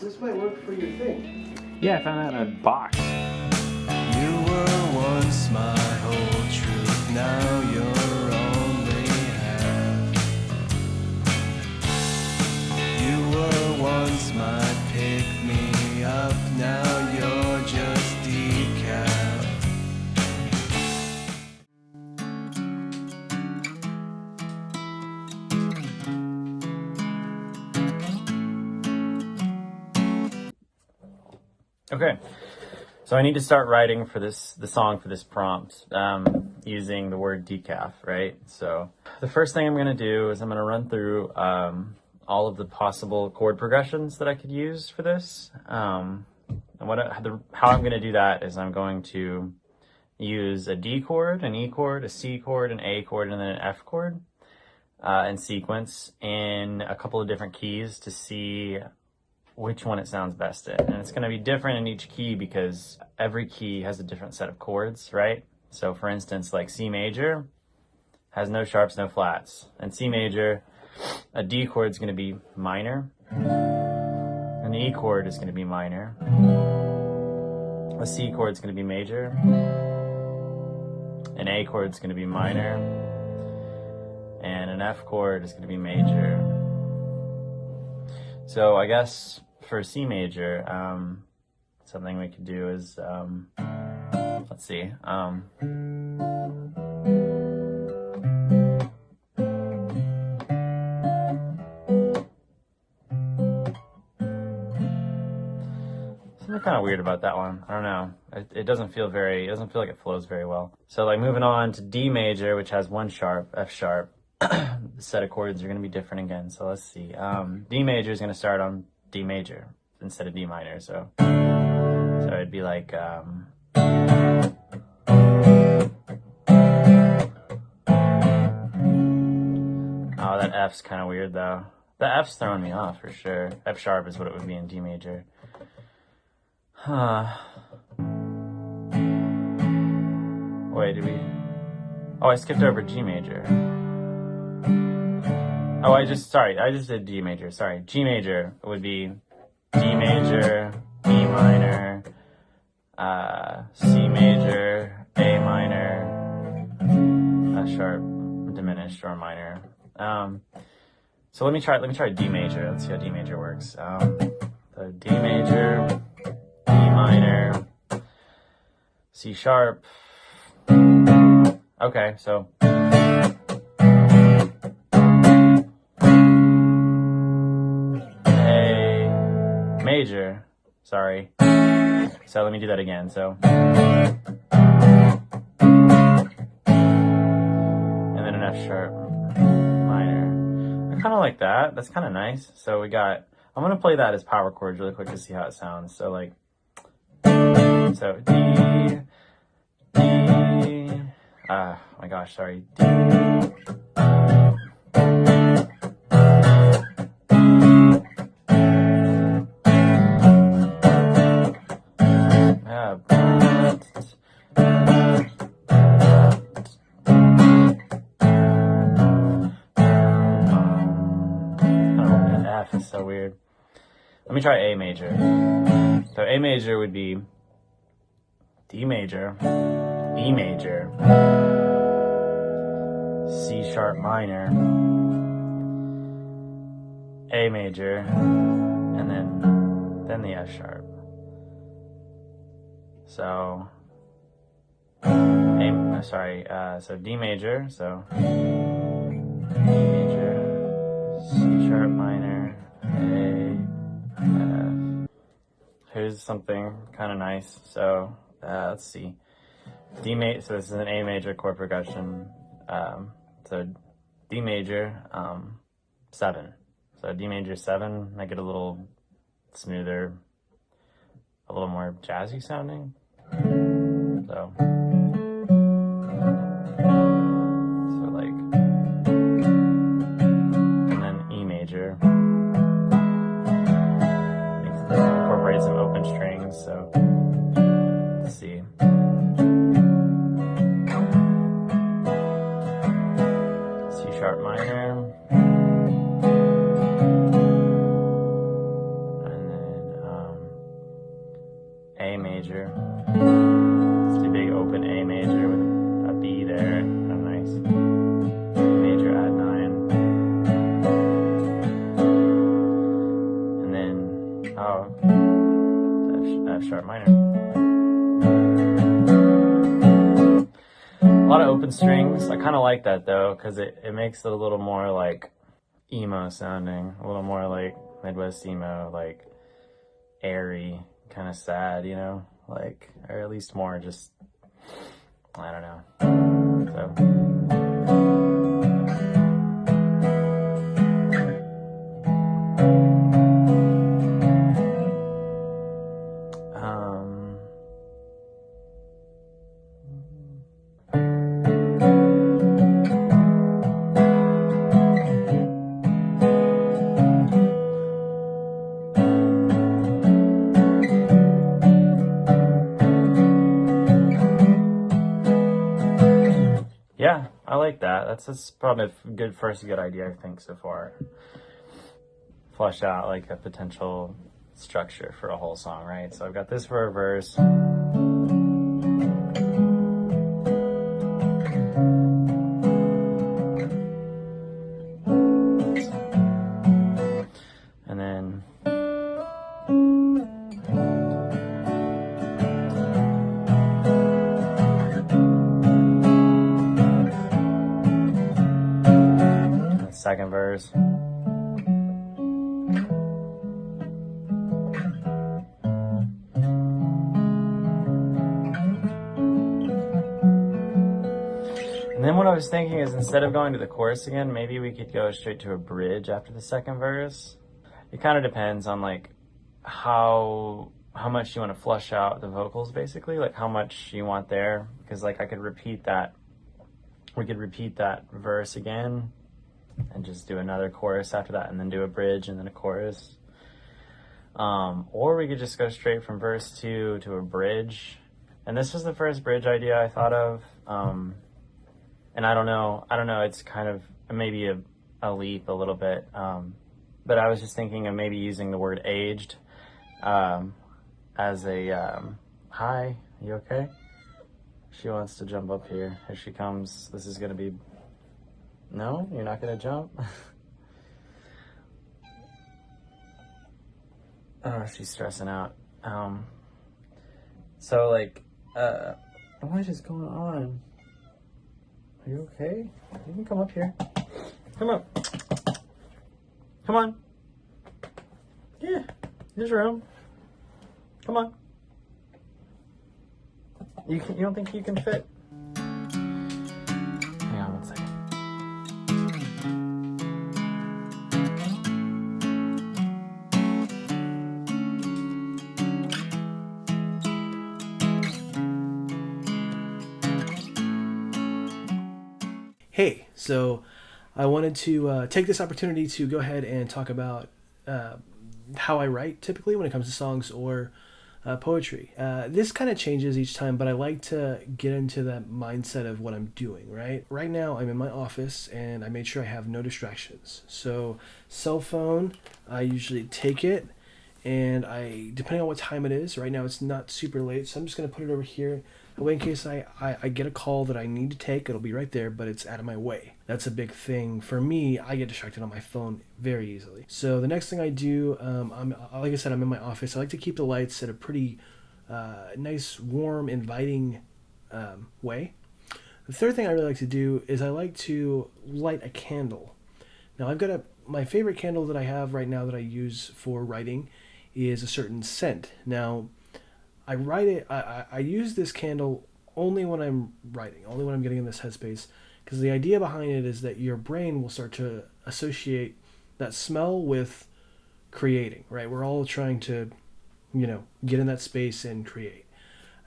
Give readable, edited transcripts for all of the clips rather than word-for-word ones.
This might work for your thing. Yeah, I found that in a box. You were once my whole truth, now you're only half. You were once my pick-me-up, now you're just decaf. Okay, so I need to start writing for the song for this prompt using the word decaf, right? So the first thing I'm going to do is I'm going to run through all of the possible chord progressions that I could use for this. And how I'm going to do that is I'm going to use a D chord, an E chord, a C chord, an A chord, and then an F chord in sequence in a couple of different keys to see which one it sounds best in. And it's going to be different in each key because every key has a different set of chords, right? So for instance, like C major has no sharps, no flats. And C major, a D chord is going to be minor, and the E chord is going to be minor. A C chord is going to be major, an A chord is going to be minor, and an F chord is going to be major. So I guess for C major, something we could do is, let's see. Something kind of weird about that one. I don't know. It doesn't feel like it flows very well. So like moving on to D major, which has one sharp, F sharp. The set of chords are going to be different again. So let's see. D major is going to start on D major instead of D minor. So it'd be like, oh, that F's kind of weird though. The F's throwing me off for sure. F sharp is what it would be in D major. Huh. Wait, oh, I skipped over G major. Oh, I just did G major. Sorry. G major would be D major, E minor, C major, A minor, F sharp, diminished or minor. So let me try D major. Let's see how D major works. So D major, E minor, C sharp. Okay, so major, sorry. So let me do that again. So, and then an F sharp minor. I kind of like that. That's kind of nice. So I'm going to play that as power chords really quick to see how it sounds. So like, so D, oh my gosh, sorry. D, F is so weird. Let me try A major. So A major would be D major, E major, C sharp minor, A major, and then the F sharp. So so D major, so D major, C sharp minor, A, F. Here's something kind of nice. So let's see. So this is an A major chord progression. So D major, 7. So D major 7, I get a little smoother, a little more jazzy sounding. So like, and then E major. Incorporate some open strings. So let's see. C sharp minor, and then sharp minor. A lot of open strings. I kind of like that though, because it makes it a little more like emo sounding, a little more like Midwest emo, like airy, kind of sad, you know, like, or at least more just, I don't know. So. Yeah, I like that. That's probably a good idea, I think, so far. Flesh out like a potential structure for a whole song, right? So I've got this for a verse. And then second verse. And then what I was thinking is, instead of going to the chorus again, maybe we could go straight to a bridge after the second verse. It kind of depends on like how much you want to flush out the vocals, basically, like how much you want there, because like we could repeat that verse again and just do another chorus after that, and then do a bridge and then a chorus. Or we could just go straight from verse 2 to a bridge. And this was the first bridge idea I thought of. And I don't know, it's kind of maybe a leap a little bit. But I was just thinking of maybe using the word aged as a, hi, you okay? She wants to jump up here. Here she comes. This is going to be, no, you're not going to jump? Oh, she's stressing out. So like, what is going on? Are you okay? You can come up here. Come up. Come on. Yeah, there's room. Come on. You don't think you can fit? Hang on one second. Hey, so I wanted to take this opportunity to go ahead and talk about how I write typically when it comes to songs or poetry. This kind of changes each time, but I like to get into that mindset of what I'm doing, right? Right now, I'm in my office, and I made sure I have no distractions. So cell phone, I usually take it, and depending on what time it is, right now it's not super late, so I'm just going to put it over here. That way, in case I get a call that I need to take, it'll be right there, but it's out of my way. That's a big thing. For me, I get distracted on my phone very easily. So the next thing I do, like I said, I'm in my office. I like to keep the lights at a pretty nice, warm, inviting way. The third thing I really like to do is I like to light a candle. Now, I've got my favorite candle that I have right now that I use for writing is a certain scent. Now, I use this candle only when I'm writing, only when I'm getting in this headspace, because the idea behind it is that your brain will start to associate that smell with creating, right? We're all trying to, get in that space and create.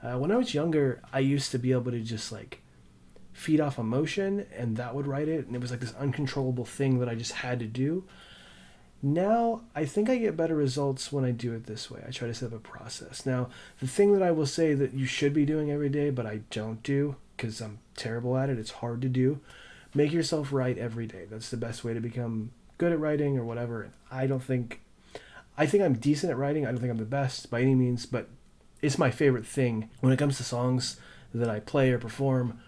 When I was younger, I used to be able to just like feed off emotion, and that would write it, and it was like this uncontrollable thing that I just had to do. Now, I think I get better results when I do it this way. I try to set up a process. Now, the thing that I will say that you should be doing every day, but I don't do because I'm terrible at it, it's hard to do, make yourself write every day. That's the best way to become good at writing or whatever. I think I'm decent at writing. I don't think I'm the best by any means, but it's my favorite thing. When it comes to songs that I play or perform,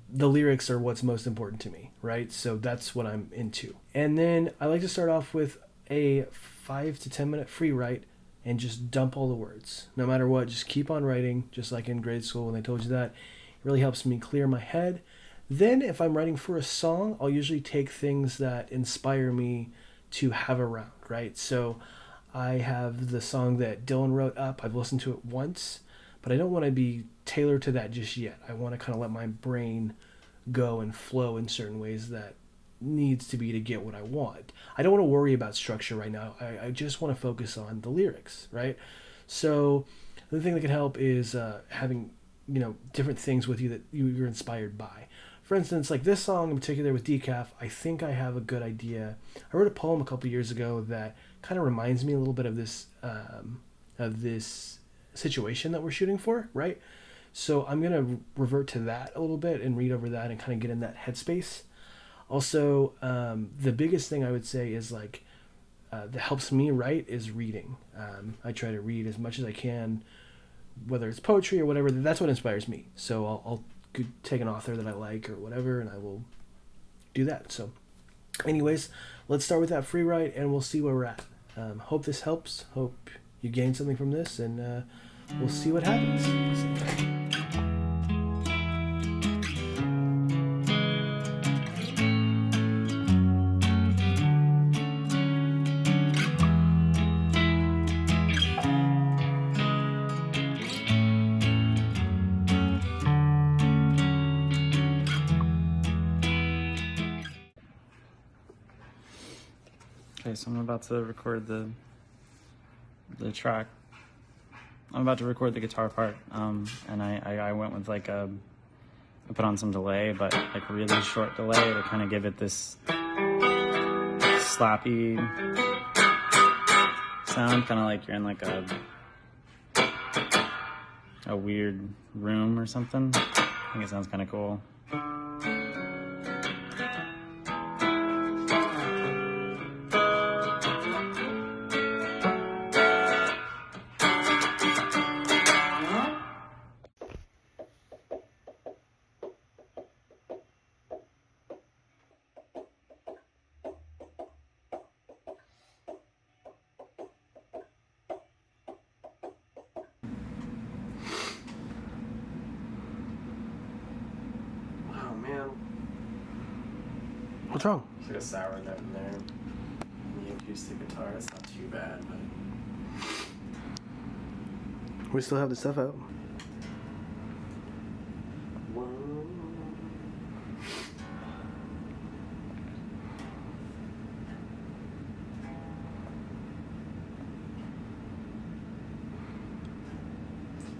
the lyrics are what's most important to me, right? So that's what I'm into. And then I like to start off with a 5 to 10 minute free write and just dump all the words. No matter what, just keep on writing, just like in grade school when they told you that. It really helps me clear my head. Then if I'm writing for a song, I'll usually take things that inspire me to have around, right? So I have the song that Dylan wrote up. I've listened to it once, but I don't want to be tailored to that just yet. I want to kind of let my brain go and flow in certain ways that needs to be to get what I want. I don't want to worry about structure right now. I just want to focus on the lyrics, right? So the thing that can help is having, different things with you that you're inspired by. For instance, like this song in particular with Decaf, I think I have a good idea. I wrote a poem a couple years ago that kind of reminds me a little bit of this situation that we're shooting for, right? So I'm going to revert to that a little bit and read over that and kind of get in that headspace. Also, the biggest thing I would say is that helps me write is reading. I try to read as much as I can, whether it's poetry or whatever. That's what inspires me. So I'll take an author that I like or whatever, and I will do that. So anyways, let's start with that free write and we'll see where we're at. Hope this helps. Hope you gain something from this, and we'll see what happens. Okay, so I'm about to record the track. I'm about to record the guitar part, and I went with I put on some delay, but like really short delay to kind of give it this slappy sound, kind of like you're in like a weird room or something. I think it sounds kind of cool. What's wrong? There's like a sour note in there. The acoustic guitar, it's not too bad, but We still have the stuff out.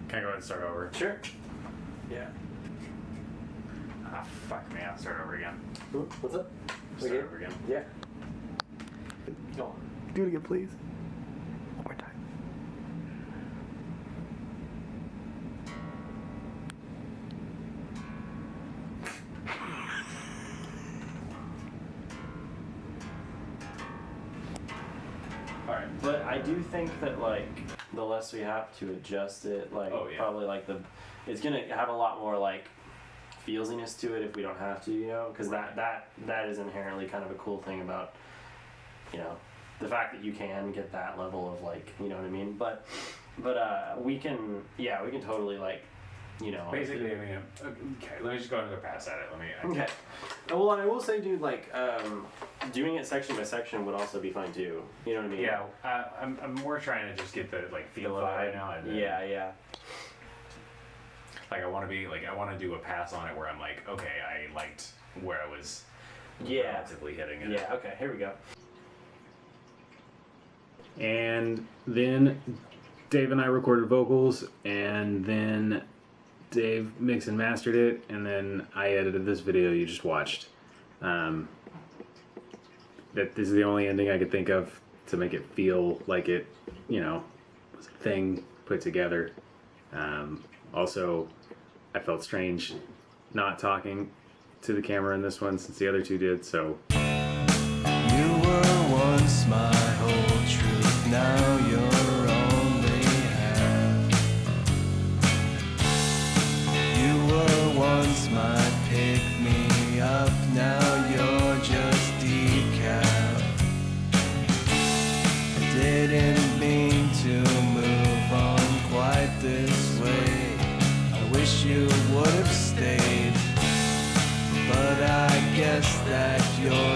Can I go ahead and start over? sure. Yeah. Ah, fuck me. I'll start over again. What's up? Start over again. Yeah. Go on. Do it again, please. One more time. Alright, but I do think that the less we have to adjust it, Oh, yeah. probably it's gonna have a lot more feelsiness to it if we don't have to, because that is inherently kind of a cool thing about the fact that you can get that level of you know what I mean. But we can totally Basically, I mean, okay, let me just go and go past at it. Okay. Well, and I will say, dude, doing it section by section would also be fine too. You know what I mean? Yeah, I'm more trying to just get the feel of it right now. And then, Yeah. I want to do a pass on it where I'm like, okay, I liked where I was relatively hitting it. Yeah. Okay. Here we go. And then Dave and I recorded vocals, and then Dave mixed and mastered it, and then I edited this video you just watched. That this is the only ending I could think of to make it feel like it, was a thing put together. Also, I felt strange not talking to the camera in this one since the other two did, so. You were once my whole truth, now you're only half. You were once my pick-me-up, now you're just decaf. I didn't mean to You're